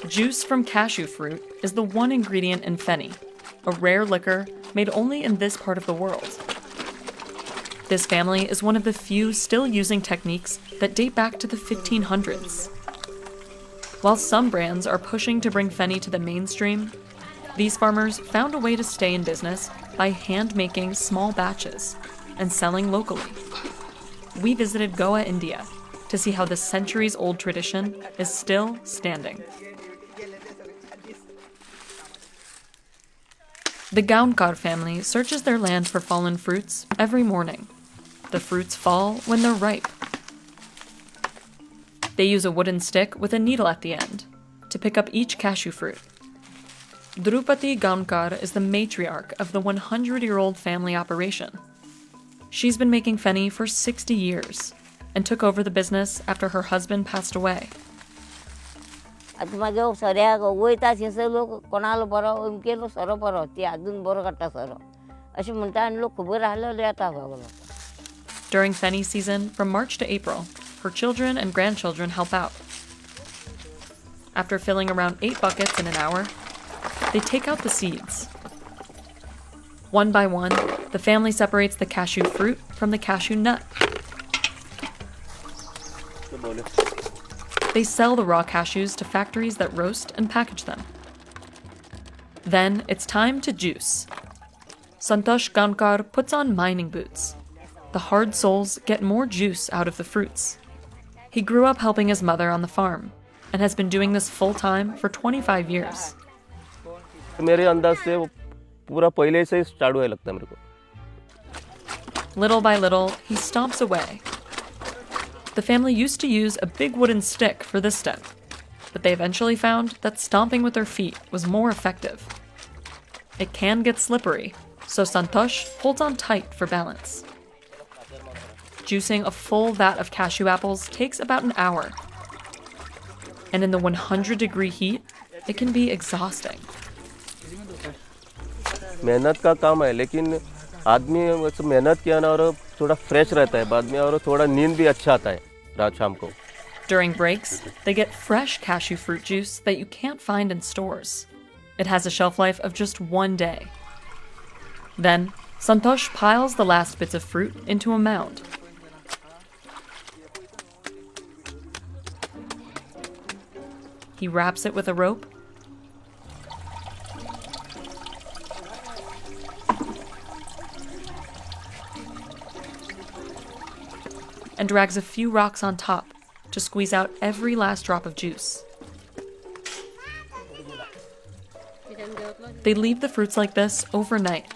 Juice from cashew fruit is the one ingredient in Feni, a rare liquor made only in this part of the world. This family is one of the few still using techniques that date back to the 1500s. While some brands are pushing to bring Feni to the mainstream, these farmers found a way to stay in business by hand-making small batches and selling locally. We visited Goa, India, to see how this centuries-old tradition is still standing. The Gaunkar family searches their land for fallen fruits every morning. The fruits fall when they're ripe. They use a wooden stick with a needle at the end to pick up each cashew fruit. Drupati Gaunkar is the matriarch of the 100-year-old family operation. She's been making Feni for 60 years and took over the business after her husband passed away. During Feni season, from March to April, her children and grandchildren help out. After filling around 8 buckets in an hour, they take out the seeds. One by one, the family separates the cashew fruit from the cashew nut. They sell the raw cashews to factories that roast and package them. Then it's time to juice. Santosh Gaunkar puts on mining boots. The hard soles get more juice out of the fruits. He grew up helping his mother on the farm and has been doing this full-time for 25 years. पूरा पहले से start हुआ लगता है मेरे को. Little by little, he stomps away. The family used to use a big wooden stick for this step, but they eventually found that stomping with their feet was more effective. It can get slippery, so Santosh holds on tight for balance. Juicing a full vat of cashew apples takes about an hour. And in the 100-degree heat, it can be exhausting. मेहनत का काम है, लेकिन आदमी मेहनत किया ना और थोड़ा फ्रेश रहता है बाद में और थोड़ा नींद भी अच्छा आता है रात शाम को. During breaks, they get fresh cashew fruit juice that you can't find in stores. It has a shelf life of just 1 day. Then, Santosh piles the last bits of fruit into a mound. He wraps it with a rope and drags a few rocks on top to squeeze out every last drop of juice. They leave the fruits like this overnight.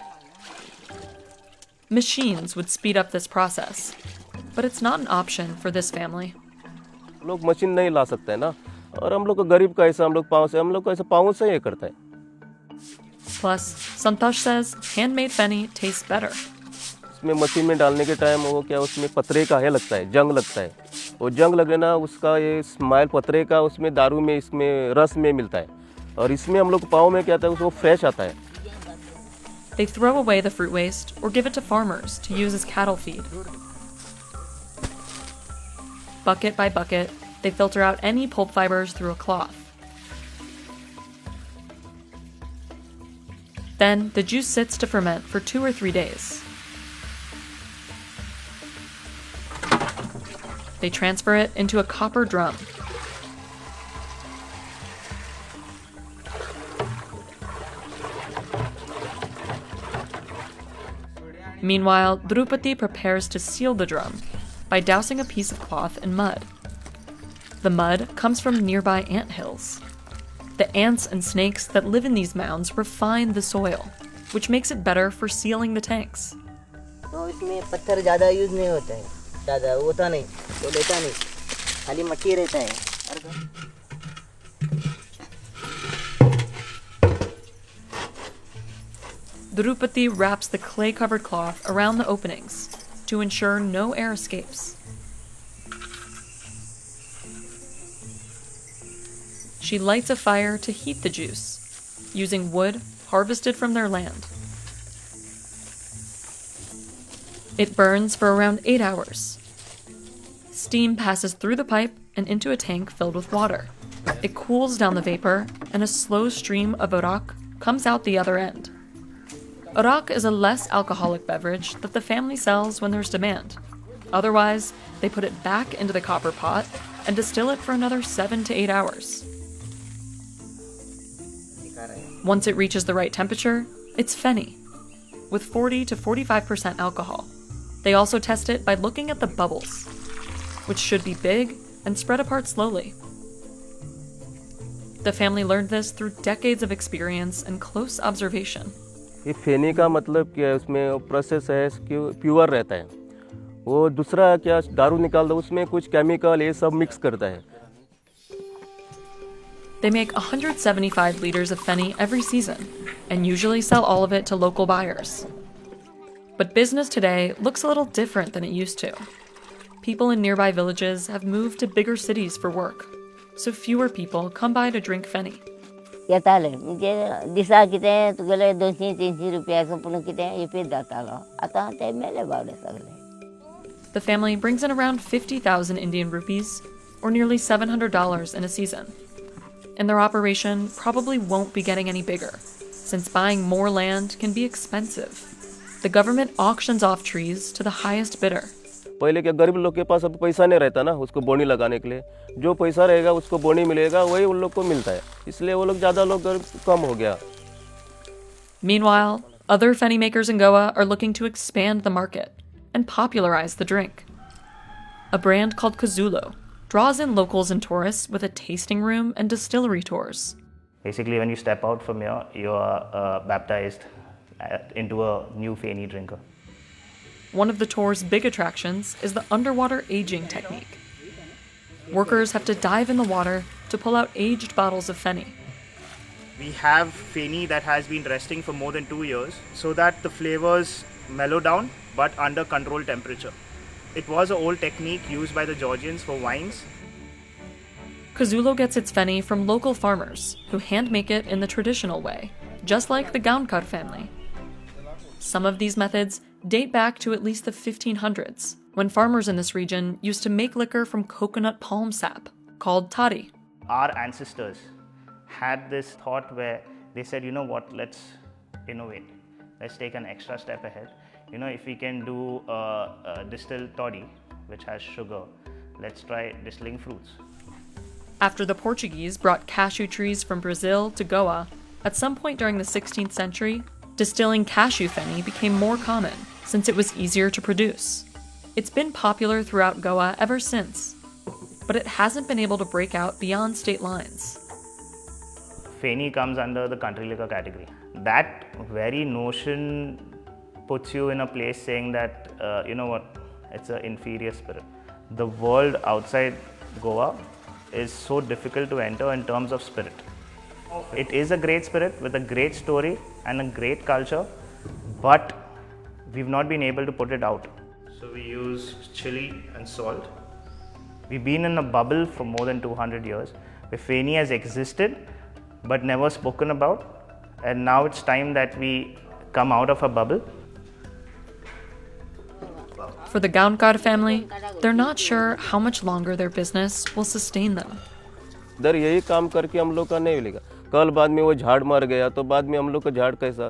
Machines would speed up this process, but it's not an option for this family. लोग machine नहीं ला सकते हैं ना, और हम लोग को गरीब का ऐसा हम लोग को ऐसा पाँव से ये करता है. Plus, Santosh says handmade Feni tastes better. इसमें मशीन में डालने के टाइम वो क्या उसमें पतरे का है लगता है, जंग लगता है. वो जंग लगे ना उसका ये स्माइल पतरे का उसमें दारू में इसमें रस में मिलता है, और इसमें हम लोग पाँव में क्या आता है उसको फ्रेश आता है. They throw away the fruit waste or give it to farmers to use as cattle feed. Bucket by bucket, they filter out any pulp fibers through a cloth. Then the juice sits to ferment for 2 or 3 days. They transfer it into a copper drum. Meanwhile, Drupati prepares to seal the drum by dousing a piece of cloth in mud. The mud comes from nearby anthills. The ants and snakes that live in these mounds refine the soil, which makes it better for sealing the tanks. तो इसमें पत्थर ज़्यादा use नहीं होता है, ज़्यादा होता नहीं, तो लेता नहीं, खाली मट्टी रहता है. Drupati wraps the clay-covered cloth around the openings to ensure no air escapes. She lights a fire to heat the juice, using wood harvested from their land. It burns for around 8 hours. Steam passes through the pipe and into a tank filled with water. It cools down the vapor, and a slow stream of arak comes out the other end. Arak is a less alcoholic beverage that the family sells when there's demand. Otherwise, they put it back into the copper pot and distill it for another 7 to 8 hours. Once it reaches the right temperature, it's feni, with 40 to 45% alcohol. They also test it by looking at the bubbles, which should be big and spread apart slowly. The family learned this through decades of experience and close observation. ये फेनी का मतलब क्या है, उसमें process है कि pure रहता है। वो दूसरा क्या दारू निकाल दो, उसमें कुछ केमिकल ये सब मिक्स करता है। They make 175 liters of feni every season and usually sell all of it to local buyers. But business today looks a little different than it used to. People in nearby villages have moved to bigger cities for work, so fewer people come by to drink feni. येताले म्हणजे दिसा कितें तुगेले 200-300 रुपया संपूर्ण कितें येपेत जातालो आतां ते मेले बावडे सगळे. The family brings in around 50,000 Indian rupees, or nearly $700 in a season. And their operation probably won't be getting any bigger, since buying more land can be expensive. The government auctions off trees to the highest bidder. पहले क्या गरीब लोग के पास अब पैसा नहीं रहता ना उसको बोनी लगाने के लिए, जो पैसा रहेगा उसको बोनी मिलेगा, वही उन लोग को मिलता है, इसलिए वो लोग ज़्यादा लोग कम हो गया. Meanwhile, other feni makers in Goa are looking to expand the market and popularize the drink. A brand called Kazulo draws in locals and tourists with a tasting room and distillery tours. Basically, when you step out from here, you are baptized into a new feni drinker. One of the tour's big attractions is the underwater aging technique. Workers have to dive in the water to pull out aged bottles of feni. We have feni that has been resting for more than 2 years so that the flavors mellow down but under controlled temperature. It was an old technique used by the Georgians for wines. Kazulo gets its feni from local farmers who hand make it in the traditional way, just like the Gaunkar family. Some of these methods date back to at least the 1500s, when farmers in this region used to make liquor from coconut palm sap, called toddy. Our ancestors had this thought where they said, you know what, let's innovate. Let's take an extra step ahead. You know, if we can do distilled toddy, which has sugar, let's try distilling fruits. After the Portuguese brought cashew trees from Brazil to Goa, at some point during the 16th century, distilling cashew feni became more common since it was easier to produce. It's been popular throughout Goa ever since, but it hasn't been able to break out beyond state lines. Feni comes under the country liquor category. That very notion puts you in a place saying that, you know what, it's an inferior spirit. The world outside Goa is so difficult to enter in terms of spirit. It is a great spirit with a great story and a great culture, but we've not been able to put it out. So we use chili and salt. We've been in a bubble for more than 200 years, where feni has existed but never spoken about, and now it's time that we come out of a bubble. For the Gaunkar family, they're not sure how much longer their business will sustain them. इधर यही काम करके हम लोग का नहीं मिलेगा, कल बाद में वो झाड़ मर गया तो बाद में हम लोग का झाड़ कैसा,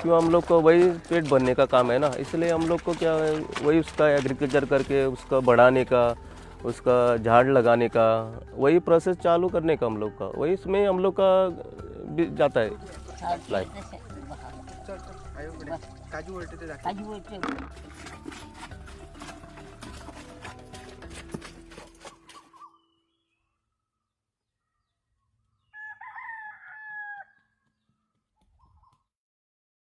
क्यों हम लोग को वही पेट भरने का काम है ना, इसलिए हम लोग को क्या है वही उसका एग्रीकल्चर करके उसका बढ़ाने का, उसका झाड़ लगाने का, वही प्रोसेस चालू करने का हम लोग का, वही इसमें हम लोग का जाता है लाइफ. काजू